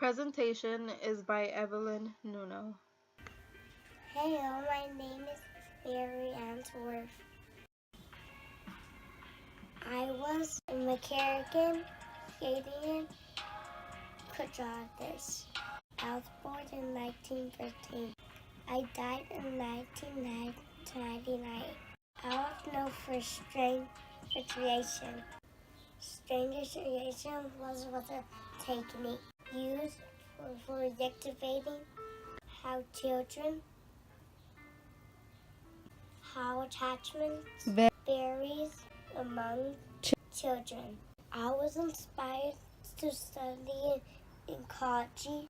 presentation is by Evelyn Nuno. Hello, my name is Maryainsworth. I was a mechanic, Canadian cardiologist. I was born in 1913. I died in 1999. I was known for string recreation. String recreation was a technique used for activating how attachments varies among children. I was inspired to study ecology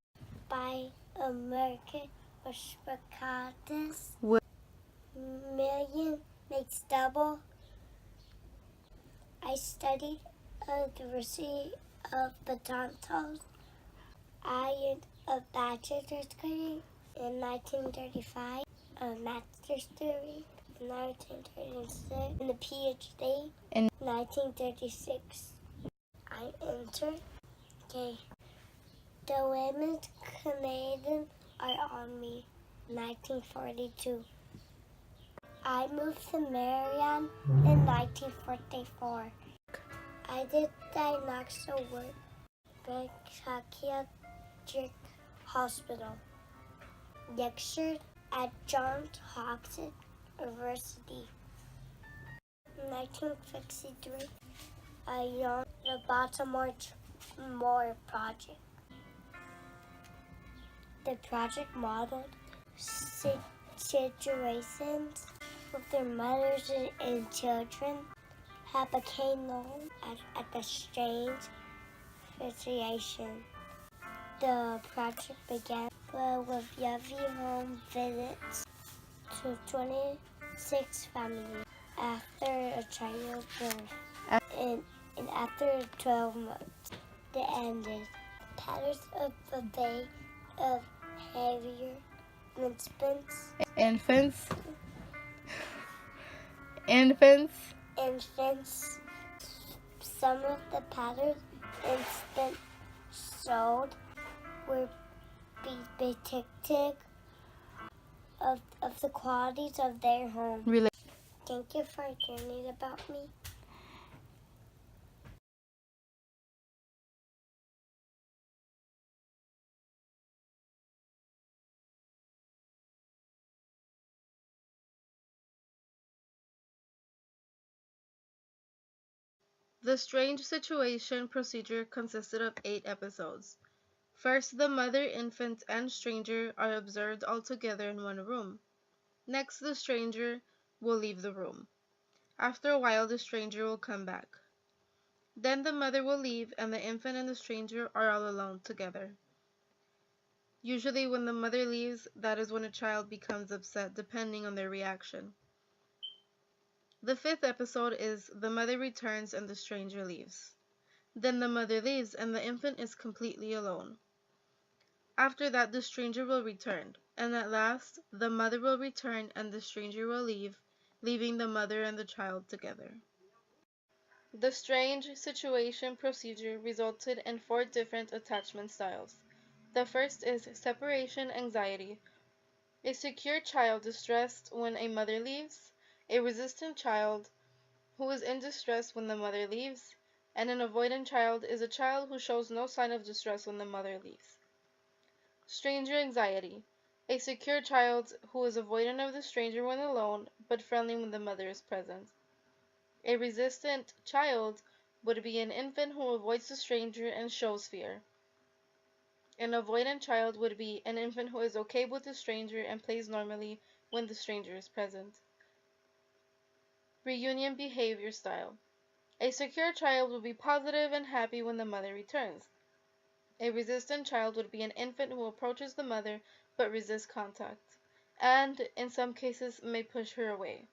by American Spectatus. Million makes double. I studied at the University of Toronto. I earned a bachelor's degree in 1935, a master's degree in 1936, and a PhD in 1936. I entered. Okay. The Women's Canadian Art Army, 1942. I moved to Marion in 1944. I did diagnostic work at Psychiatric Hospital. Lectured at Johns Hopkins University. In 1963, I joined the Baltimore Moore Project. The project modeled situations with their mothers and children have become known as the strange situation. The project began with every home visits to 26 families after a child's birth. And after 12 months, they ended. Patterns of the day of heavier infants. Some of the patterns infants showed were depictive of the qualities of their home. Thank you for learning about me. The strange situation procedure consisted of 8 episodes. First, the mother, infant, and stranger are observed all together in one room. Next, the stranger will leave the room. After a while, the stranger will come back. Then the mother will leave, and the infant and the stranger are all alone together. Usually, when the mother leaves, that is when a child becomes upset, depending on their reaction. The 5th episode is the mother returns and the stranger leaves. Then the mother leaves and the infant is completely alone. After that, the stranger will return, and at last, the mother will return and the stranger will leave, leaving the mother and the child together. The strange situation procedure resulted in 4 different attachment styles. The first is separation anxiety. A secure child distressed when a mother leaves, a resistant child who is in distress when the mother leaves, and an avoidant child is a child who shows no sign of distress when the mother leaves. Stranger anxiety. A secure child who is avoidant of the stranger when alone, but friendly when the mother is present. A resistant child would be an infant who avoids the stranger and shows fear. An avoidant child would be an infant who is okay with the stranger and plays normally when the stranger is present. Reunion behavior style. A secure child would be positive and happy when the mother returns. A resistant child would be an infant who approaches the mother but resists contact, and, in some cases, may push her away.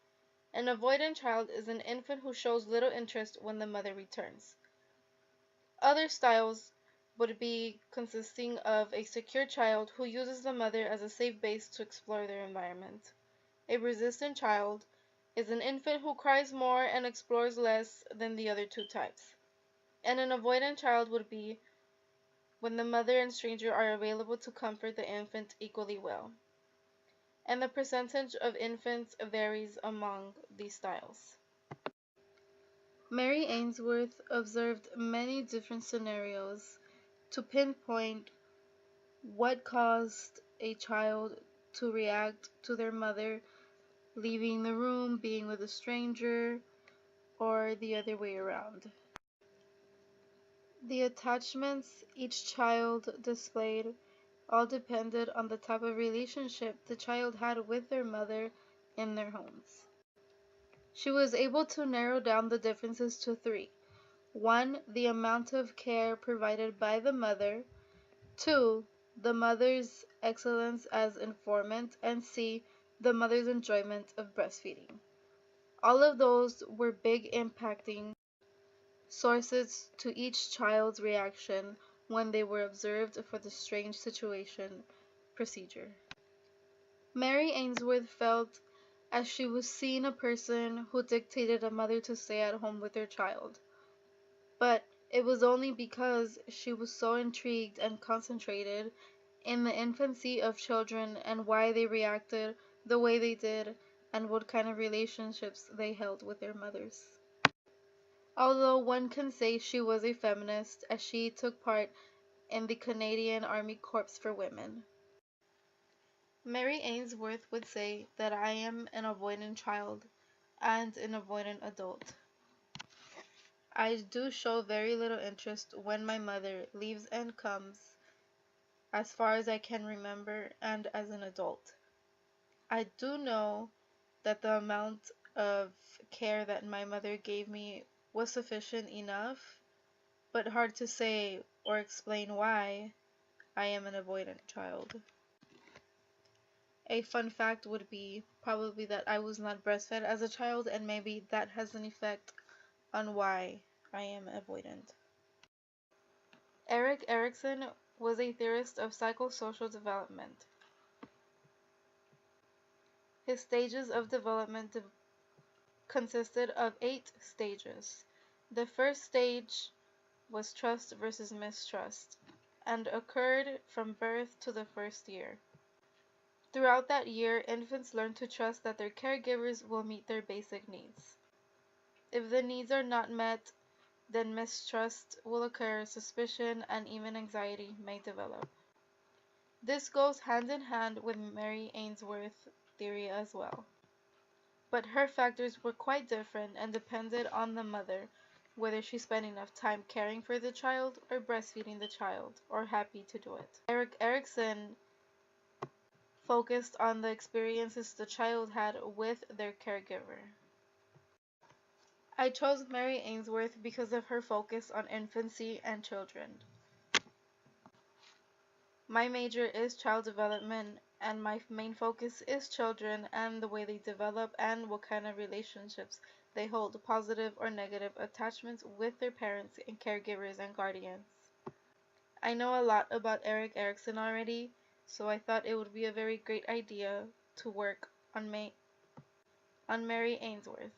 An avoidant child is an infant who shows little interest when the mother returns. Other styles would be consisting of a secure child who uses the mother as a safe base to explore their environment. A resistant child is an infant who cries more and explores less than the other 2 types. And an avoidant child would be when the mother and stranger are available to comfort the infant equally well, and the percentage of infants varies among these styles. Mary Ainsworth observed many different scenarios to pinpoint what caused a child to react to their mother leaving the room, being with a stranger, or the other way around. The attachments each child displayed all depended on the type of relationship the child had with their mother in their homes. She was able to narrow down the differences to three. 1. The amount of care provided by the mother. 2. The mother's excellence as informant. And C. The mother's enjoyment of breastfeeding. All of those were big impacting sources to each child's reaction when they were observed for the strange situation procedure. Mary Ainsworth felt as she was seeing a person who dictated a mother to stay at home with her child, but it was only because she was so intrigued and concentrated in the infancy of children and why they reacted the way they did and what kind of relationships they held with their mothers. Although one can say she was a feminist as she took part in the Canadian Army Corps for Women. Mary Ainsworth would say that I am an avoidant child and an avoidant adult. I do show very little interest when my mother leaves and comes, as far as I can remember, and as an adult. I do know that the amount of care that my mother gave me was sufficient enough, but hard to say or explain why I am an avoidant child. A fun fact would be probably that I was not breastfed as a child, and maybe that has an effect on why I am avoidant. Erik Erikson was a theorist of psychosocial development. His stages of development consisted of 8 stages. The first stage was trust versus mistrust, and occurred from birth to the first year. Throughout that year, infants learn to trust that their caregivers will meet their basic needs. If the needs are not met, then mistrust will occur, suspicion, and even anxiety may develop. This goes hand in hand with Mary Ainsworth's theory as well. But her factors were quite different and depended on the mother, whether she spent enough time caring for the child or breastfeeding the child, or happy to do it. Erik Erikson focused on the experiences the child had with their caregiver. I chose Mary Ainsworth because of her focus on infancy and children. My major is child development, and my main focus is children and the way they develop and what kind of relationships they hold, positive or negative attachments with their parents and caregivers and guardians. I know a lot about Erik Erikson already, so I thought it would be a very great idea to work on Mary Ainsworth.